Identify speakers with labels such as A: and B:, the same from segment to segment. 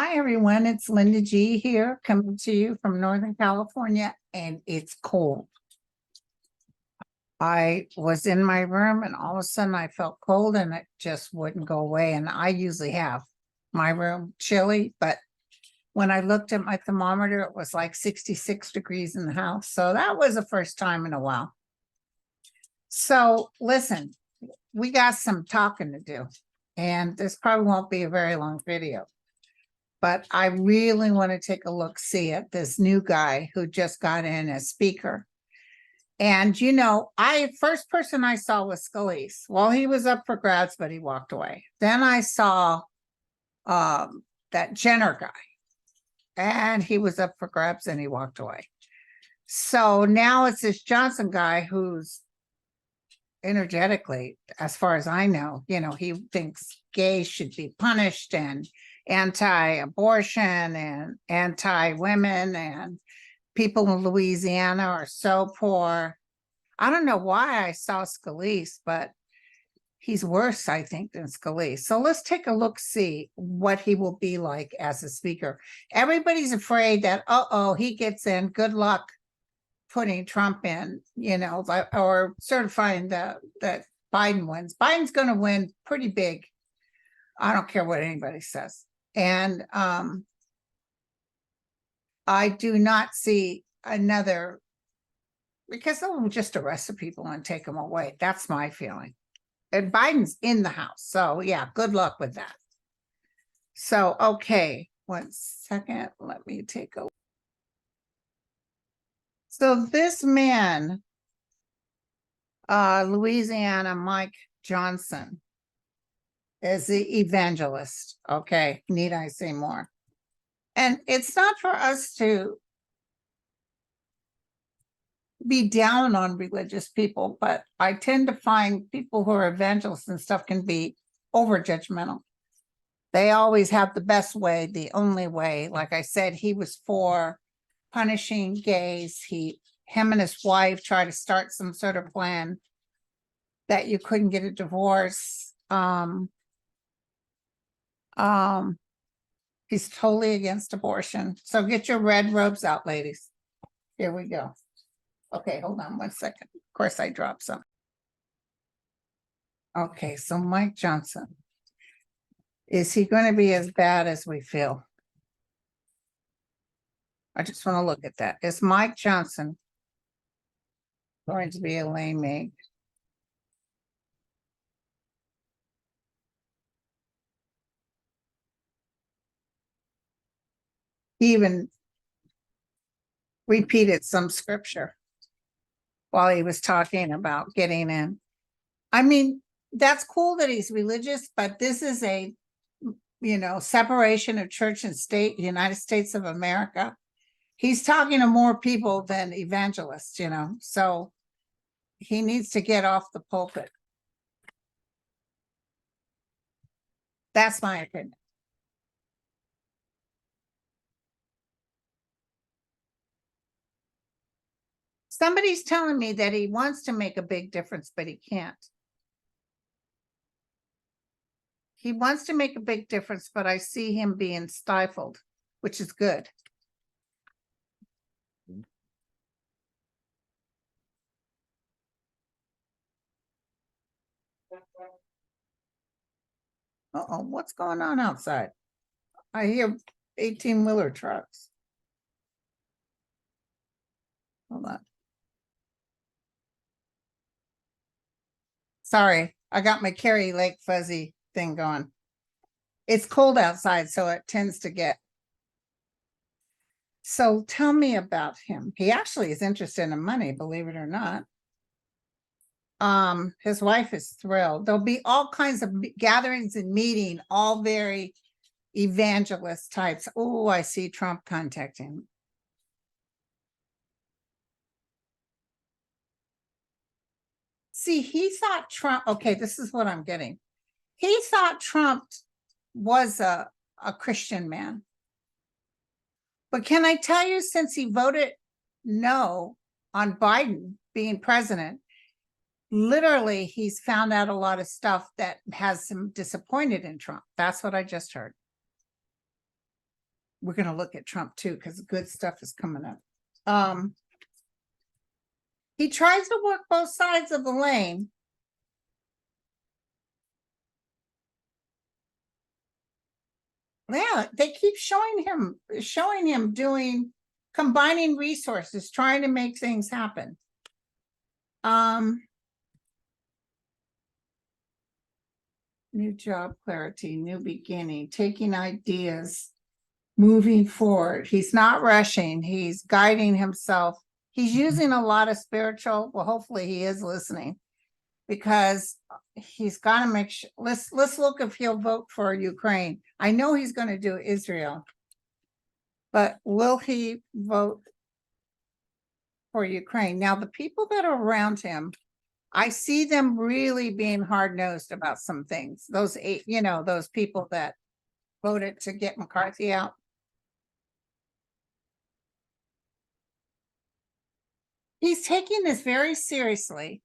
A: Hi, everyone. It's Linda G here coming to you from Northern California, and it's cold. I was in my room and all of a sudden I felt cold and it just wouldn't go away. And I usually have my room chilly, but when I looked at my thermometer, it was like 66 degrees in the house. So that was the first time in a while. So listen, we got some talking to do, and this probably won't be a very long video. But I really want to take a look, see at this new guy who just got in as speaker. And first person I saw was Scalise. Well, he was up for grabs, but he walked away. Then I saw that Jenner guy, and he was up for grabs and he walked away. So now it's this Johnson guy who's energetically, as far as I know, he thinks gays should be punished and anti-abortion and anti-women, and people in Louisiana are so poor. I don't know why I saw Scalise, but he's worse, I think, than Scalise. So let's take a look, see what he will be like as a speaker. Everybody's afraid that, he gets in, good luck putting Trump in, or certifying that Biden wins. Biden's going to win pretty big. I don't care what anybody says. And I do not see another, because they'll just arrest the people and take them away. That's my feeling. And Biden's in the House. So yeah, good luck with that. So, okay, 1 second. Let me take a look. So this man, Louisiana Mike Johnson, is the evangelist. Okay, need I say more? And it's not for us to be down on religious people, but I tend to find people who are evangelists and stuff can be over judgmental. They always have the best way, the only way. Like I said, he was for punishing gays. Him and his wife tried to start some sort of plan that you couldn't get a divorce. He's totally against abortion. So get your red robes out, ladies. Here we go. Okay, hold on 1 second. Of course, I dropped some. Okay, so Mike Johnson. Is he going to be as bad as we feel? I just want to look at that. Is Mike Johnson going to be a lame egg? He even repeated some scripture while he was talking about getting in. I mean, that's cool that he's religious, but this is a, separation of church and state, United States of America. He's talking to more people than evangelists, so he needs to get off the pulpit. That's my opinion. Somebody's telling me that he wants to make a big difference, but he can't. He wants to make a big difference, but I see him being stifled, which is good. Uh-oh, what's going on outside? I hear 18-wheeler trucks. Hold on. Sorry, I got my Kari Lake fuzzy thing going. It's cold outside, so it tends to get. So tell me about him. He actually is interested in money, believe it or not. His wife is thrilled. There'll be all kinds of gatherings and meeting, all very evangelist types. Oh, I see Trump contacting. See, he thought Trump, okay, this is what I'm getting. He thought Trump was a Christian man. But can I tell you, since he voted no on Biden being president, literally he's found out a lot of stuff that has him disappointed in Trump. That's what I just heard. we're going to look at Trump too, because good stuff is coming up. He tries to work both sides of the lane. Yeah, they keep showing him combining resources, trying to make things happen. New job clarity, new beginning, taking ideas, moving forward. He's not rushing. He's guiding himself. He's using a lot of spiritual. Well, hopefully he is listening, because he's got to make sure. Let's look if he'll vote for Ukraine. I know he's going to do Israel, but will he vote for Ukraine? Now, the people that are around him, I see them really being hard-nosed about some things. Those those people that voted to get McCarthy out. He's taking this very seriously.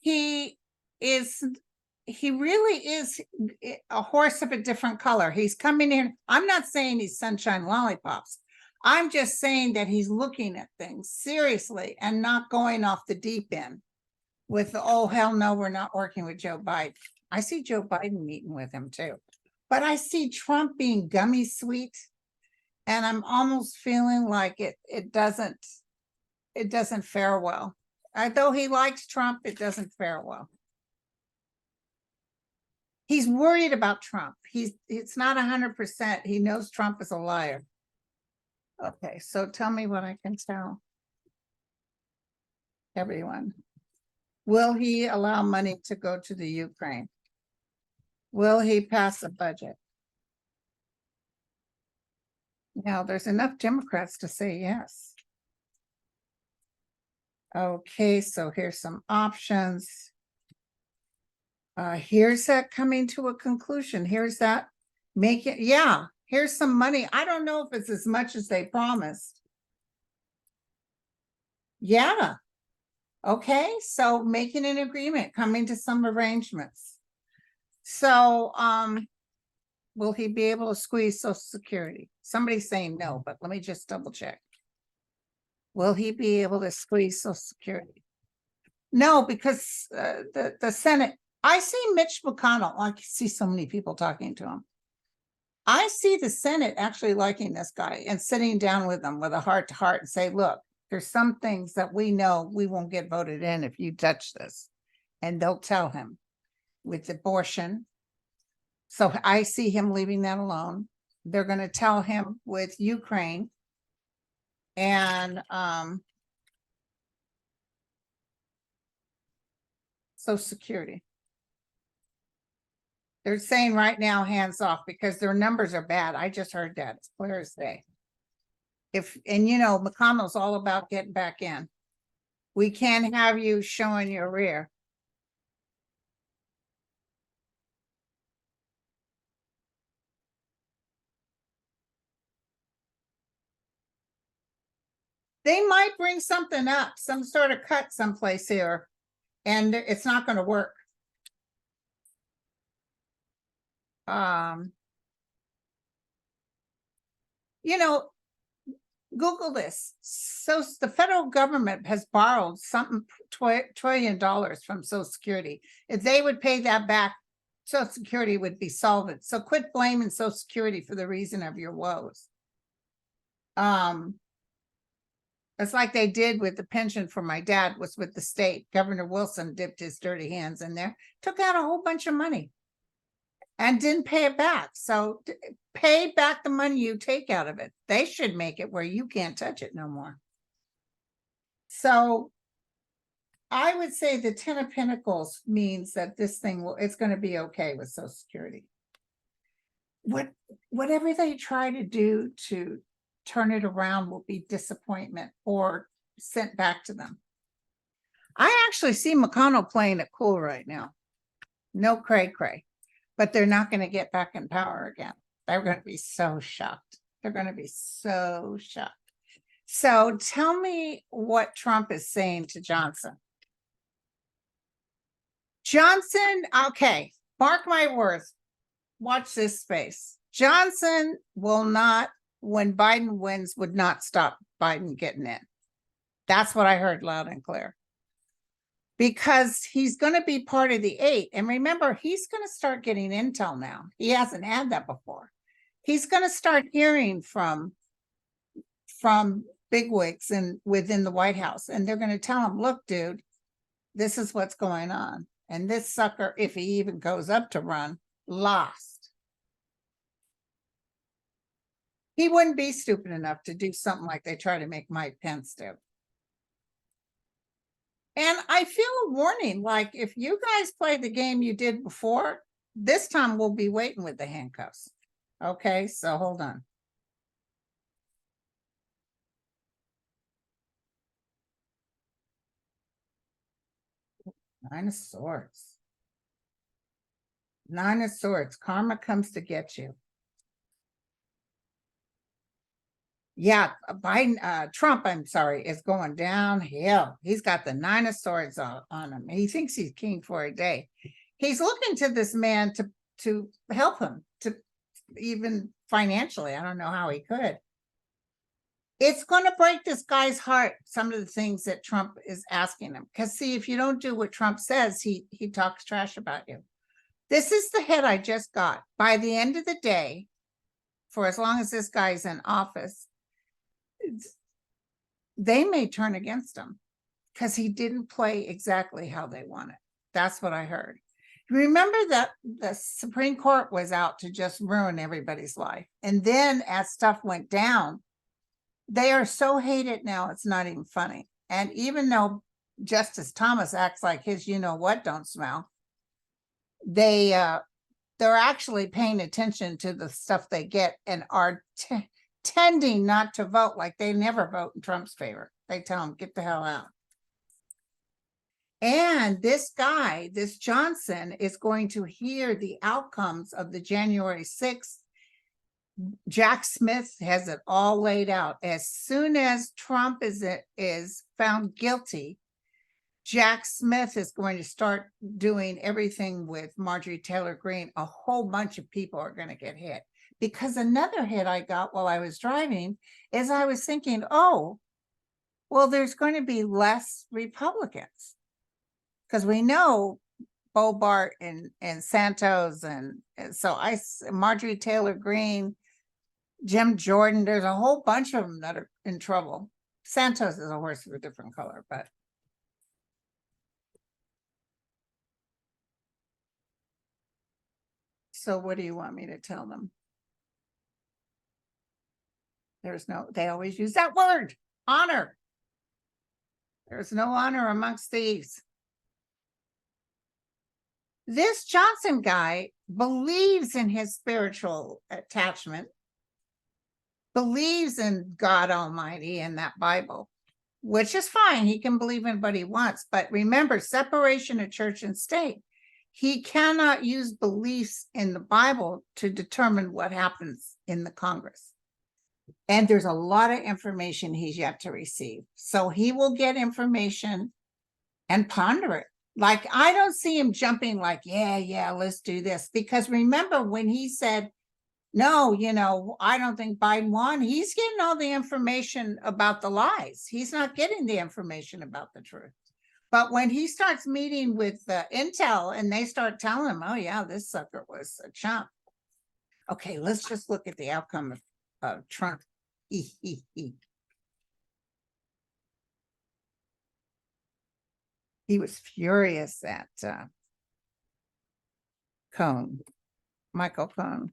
A: He really is a horse of a different color. He's coming in. I'm not saying he's sunshine lollipops. I'm just saying that he's looking at things seriously and not going off the deep end with the, oh, hell no, we're not working with Joe Biden. I see Joe Biden meeting with him too. But I see Trump being gummy sweet. And I'm almost feeling like it doesn't fare well. Though he likes Trump, it doesn't fare well. He's worried about Trump. It's not 100%. He knows Trump is a liar. Okay, so tell me what I can tell everyone. Will he allow money to go to the Ukraine? Will he pass a budget? Now, there's enough Democrats to say yes. Okay, so here's some options. Here's that coming to a conclusion. Here's that here's some money. I don't know if it's as much as they promised. Yeah. Okay, so making an agreement, coming to some arrangements. So, will he be able to squeeze Social Security? Somebody's saying no, but let me just double check. Will he be able to squeeze Social Security? No, because the Senate, I see Mitch McConnell. I see so many people talking to him. I see the Senate actually liking this guy and sitting down with him with a heart to heart and say, look, there's some things that we know we won't get voted in if you touch this. And they'll tell him with abortion. So I see him leaving that alone. They're going to tell him with Ukraine and Social Security. They're saying right now, hands off, because their numbers are bad. I just heard that. It's clear as day. McConnell's all about getting back in. We can't have you showing your rear. They might bring something up, some sort of cut someplace here, and it's not going to work. Google this. So the federal government has borrowed something $1 trillion from Social Security. If they would pay that back, Social Security would be solvent. So quit blaming Social Security for the reason of your woes. It's like they did with the pension for my dad, was with the state. Governor Wilson dipped his dirty hands in there, took out a whole bunch of money and didn't pay it back. So pay back the money you take out of it. They should make it where you can't touch it no more. So I would say the 10 of Pentacles means that this thing it's going to be okay with Social Security. Whatever they try to do to turn it around will be disappointment or sent back to them. I actually see McConnell playing it cool right now. No cray-cray. But they're not going to get back in power again. They're going to be so shocked. They're going to be so shocked. So tell me what Trump is saying to Johnson. Johnson, okay, mark my words. Watch this space. Johnson will not when Biden wins would not stop Biden getting in. That's what I heard loud and clear. Because he's going to be part of the 8. And remember, he's going to start getting intel now. He hasn't had that before. He's going to start hearing from bigwigs and within the White House. And they're going to tell him, look, dude, this is what's going on. And this sucker, if he even goes up to run, lost. He wouldn't be stupid enough to do something like they try to make Mike Pence do. And I feel a warning, like if you guys play the game you did before, this time we'll be waiting with the handcuffs. Okay, so hold on. Nine of Swords. Nine of Swords. Karma comes to get you. Yeah, Trump, I'm sorry, is going downhill. He's got the Nine of Swords on him. He thinks he's king for a day. He's looking to this man to help him, to even financially. I don't know how he could. It's going to break this guy's heart, some of the things that Trump is asking him. Because see, if you don't do what Trump says, he talks trash about you. This is the hit I just got. By the end of the day, for as long as this guy's in office, they may turn against him because he didn't play exactly how they wanted. That's what I heard. Remember that the Supreme Court was out to just ruin everybody's life. And then as stuff went down, they are so hated now, it's not even funny. And even though Justice Thomas acts like his you-know-what don't smell, they're actually paying attention to the stuff they get and are tending not to vote. Like they never vote in Trump's favor. They tell him, get the hell out. And this guy, this Johnson, is going to hear the outcomes of the January 6th. Jack Smith has it all laid out. As soon as Trump is found guilty, Jack Smith is going to start doing everything with Marjorie Taylor Greene. A whole bunch of people are going to get hit. Because another hit I got while I was driving is I was thinking, oh, well, there's going to be less Republicans. Because we know Bobart and Santos and so Marjorie Taylor Greene, Jim Jordan, there's a whole bunch of them that are in trouble. Santos is a horse of a different color, but so what do you want me to tell them? They always use that word, honor. There's no honor amongst thieves. This Johnson guy believes in his spiritual attachment, believes in God Almighty and that Bible, which is fine. He can believe in what he wants. But remember, separation of church and state. He cannot use beliefs in the Bible to determine what happens in the Congress. And there's a lot of information he's yet to receive. So he will get information and ponder it. Like, I don't see him jumping like, yeah, let's do this. Because remember when he said, no, I don't think Biden won, he's getting all the information about the lies. He's not getting the information about the truth. But when he starts meeting with Intel and they start telling him, oh yeah, this sucker was a chump. Okay, let's just look at the outcome of Trump. He was furious at Cohen, Michael Cohen.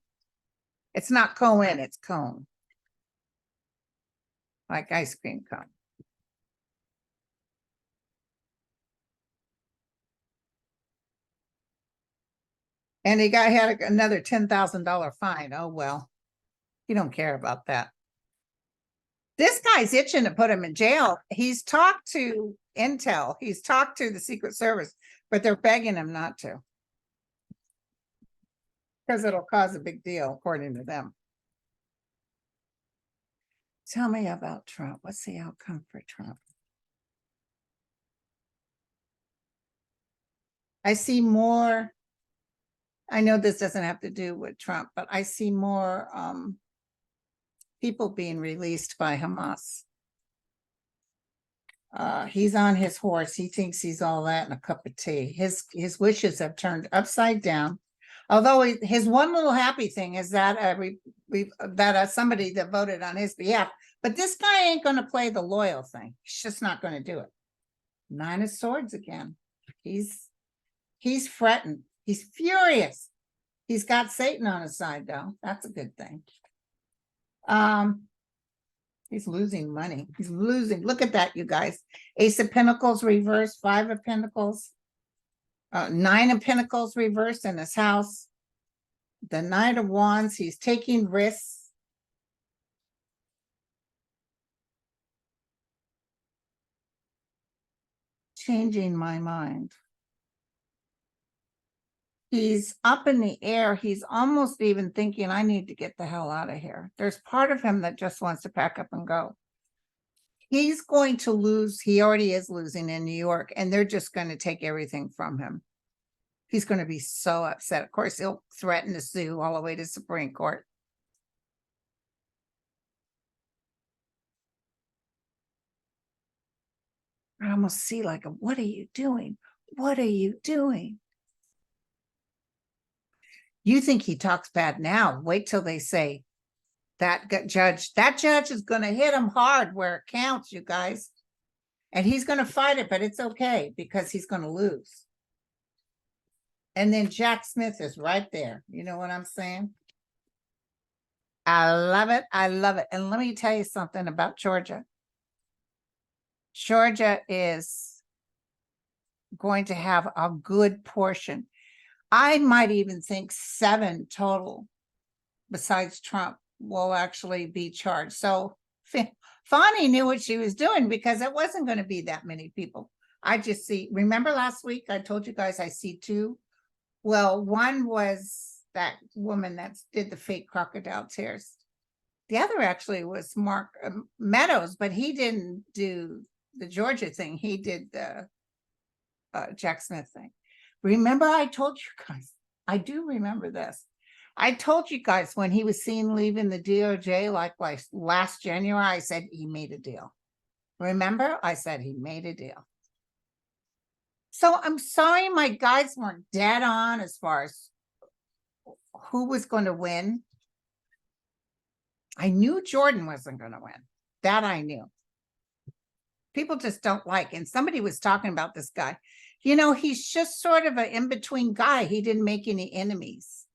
A: It's not Cohen, it's Cohen. Like ice cream cone. And he had another $10,000 fine. Oh, well, you don't care about that. This guy's itching to put him in jail. He's talked to Intel. He's talked to the Secret Service, but they're begging him not to. Because it'll cause a big deal, according to them. Tell me about Trump. What's the outcome for Trump? I see more. I know this doesn't have to do with Trump, but I see more people being released by Hamas. He's on his horse. He thinks he's all that in a cup of tea. His wishes have turned upside down. Although his one little happy thing is that somebody that voted on his behalf. But this guy ain't going to play the loyal thing. He's just not going to do it. 9 of Swords again. He's fretting. He's furious. He's got Satan on his side, though. That's a good thing. He's losing money. He's losing. Look at that, you guys. Ace of Pentacles reversed, 5 of Pentacles, 9 of Pentacles reversed in his house. The Knight of Wands, he's taking risks. Changing my mind. He's up in the air. He's almost even thinking, I need to get the hell out of here. There's part of him that just wants to pack up and go. He's going to lose. He already is losing in New York, and they're just going to take everything from him. He's going to be so upset. Of course, he'll threaten to sue all the way to Supreme Court. I almost see like, what are you doing? What are you doing? You think he talks bad now. Wait till they say that judge is going to hit him hard where it counts, you guys. And he's going to fight it, but it's okay because he's going to lose. And then Jack Smith is right there. You know what I'm saying? I love it. I love it. And let me tell you something about Georgia. Georgia is going to have a good portion. I might even think 7 total, besides Trump, will actually be charged. So Fani knew what she was doing because it wasn't going to be that many people. I just see, remember last week I told you guys I see 2. Well, one was that woman that did the fake crocodile tears. The other actually was Mark Meadows, but he didn't do the Georgia thing. He did the Jack Smith thing. Remember I told you guys, I do remember this. I told you guys when he was seen leaving the DOJ like last January, I said he made a deal. Remember? I said he made a deal. So I'm sorry my guides weren't dead on as far as who was going to win. I knew Jordan wasn't going to win. That I knew. People just don't like. And somebody was talking about this guy. You know, he's just sort of an in-between guy. He didn't make any enemies.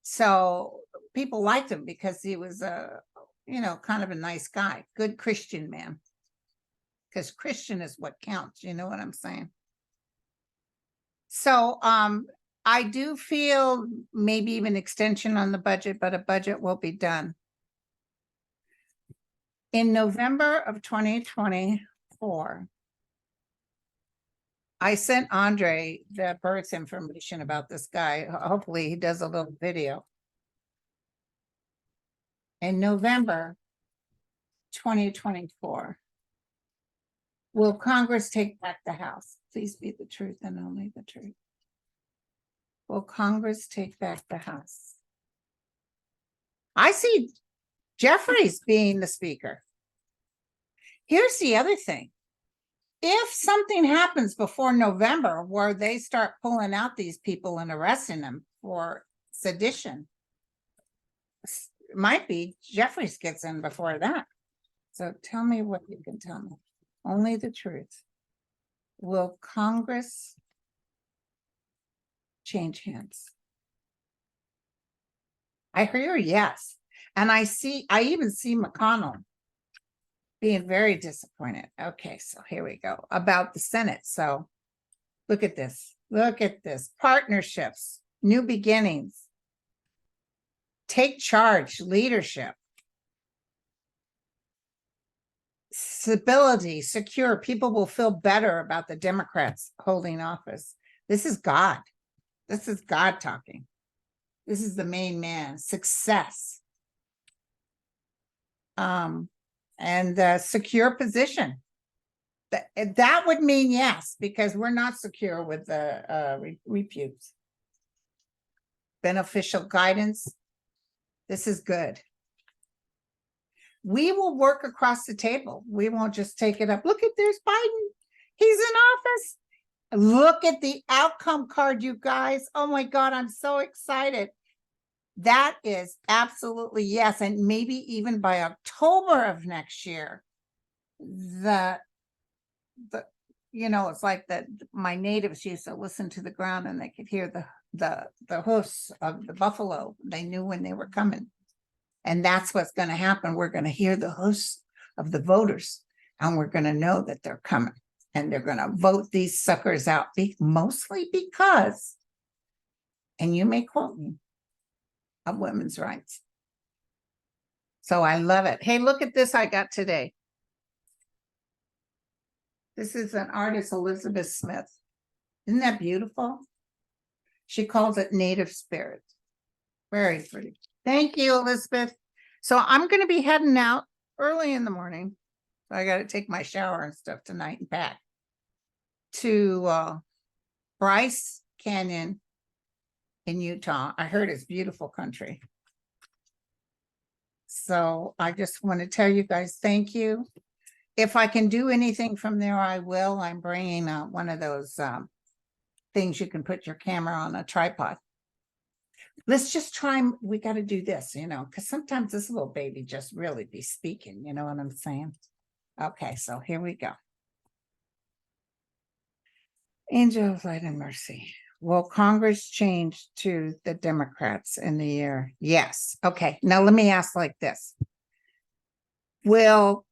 A: So people liked him because he was a, you know, kind of a nice guy, good Christian man. Because Christian is what counts. You know what I'm saying? So I do feel maybe even extension on the budget, but a budget will be done. In November of 2024, I sent Andre the birth information about this guy. Hopefully he does a little video. In November 2024, will Congress take back the House? Please be the truth and only the truth. Will Congress take back the House? I see Jeffries being the speaker. Here's the other thing. If something happens before November where they start pulling out these people and arresting them for sedition, it might be Jeffries gets in before that. So tell me what you can tell me. Only the truth. Will Congress change hands? I hear yes. And I even see McConnell being very disappointed. Okay, so here we go. About the Senate. So look at this. Look at this. Partnerships, new beginnings. Take charge, leadership. Stability, secure. People will feel better about the Democrats holding office. This is God. This is God talking. This is the main man. Success. And the secure position. That would mean yes, because we're not secure with the reputes. Beneficial guidance. This is good. we will work across the table. We won't just take it up. Look at, there's Biden. He's in office. Look at the outcome card, you guys. Oh my God, I'm so excited. That is absolutely yes. And maybe even by October of next year, the it's like that my natives used to listen to the ground and they could hear the hoofs of the buffalo. They knew when they were coming. And that's what's going to happen. We're going to hear the hoofs of the voters, and we're going to know that they're coming, and they're going to vote these suckers out, mostly because, and you may quote me, of women's rights. So I love it. Hey, look at this I got today. This is an artist, Elizabeth Smith. Isn't that beautiful? She calls it Native Spirit. Very pretty. Thank you, Elizabeth. So I'm going to be heading out early in the morning. So I got to take my shower and stuff tonight and pack to Bryce Canyon in Utah. I heard it's beautiful country. So I just want to tell you guys, thank you. If I can do anything from there, I will. I'm bringing one of those things you can put your camera on a tripod. Let's just try. We got to do this, because sometimes this little baby just really be speaking. You know what I'm saying? Okay, so here we go. Angel of Light and Mercy. Will Congress change to the Democrats in the year? Yes. Okay, now let me ask like this. Will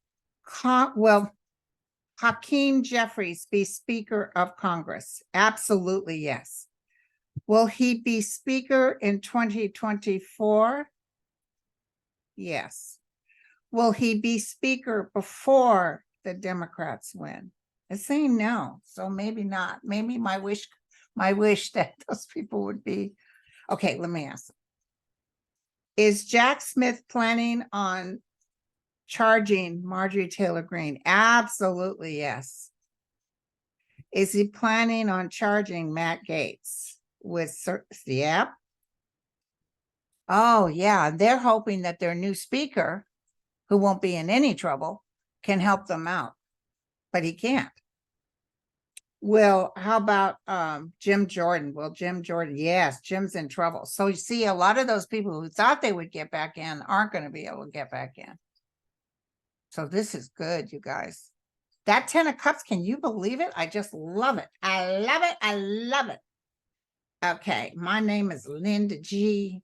A: Hakeem Jeffries be Speaker of Congress? Absolutely, yes. Will he be Speaker in 2024? Yes. Will he be Speaker before the Democrats win? It's saying no, so maybe not. Maybe my wish that those people would be. Okay, let me ask. Is Jack Smith planning on charging Marjorie Taylor Greene? Absolutely, yes. Is he planning on charging Matt Gaetz with the app? Oh, yeah. They're hoping that their new speaker, who won't be in any trouble, can help them out, but he can't. Well, how about Jim Jordan? Well, Jim Jordan, yes, Jim's in trouble. So you see, a lot of those people who thought they would get back in aren't going to be able to get back in. So this is good, you guys. That 10 of Cups, can you believe it? I just love it. I love it. I love it. Okay, my name is Linda G,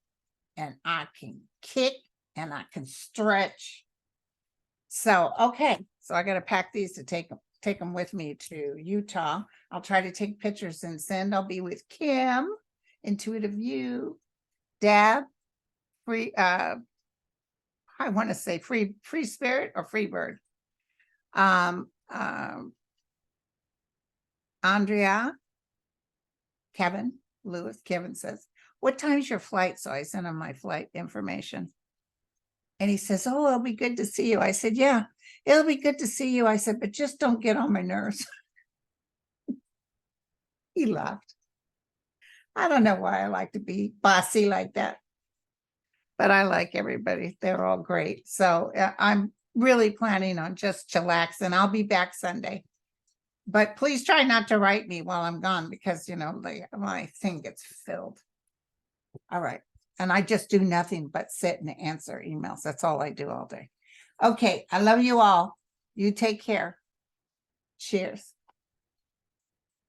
A: and I can kick and I can stretch. So, okay, so I got to pack these to take them with me to Utah. I'll try to take pictures and send. I'll be with Kim, Intuitive You, Dad, Free, I want to say Free Spirit or Free Bird. Andrea, Kevin, Lewis. Kevin says, what time's your flight? So I sent him my flight information. And he says, oh, it'll be good to see you. I said, yeah, it'll be good to see you. I said, but just don't get on my nerves. He laughed. I don't know why I like to be bossy like that, but I like everybody. They're all great. So I'm really planning on just chillaxing. I'll be back Sunday. But please try not to write me while I'm gone because, my thing gets filled. All right. And I just do nothing but sit and answer emails. That's all I do all day. Okay. I love you all. You take care. Cheers.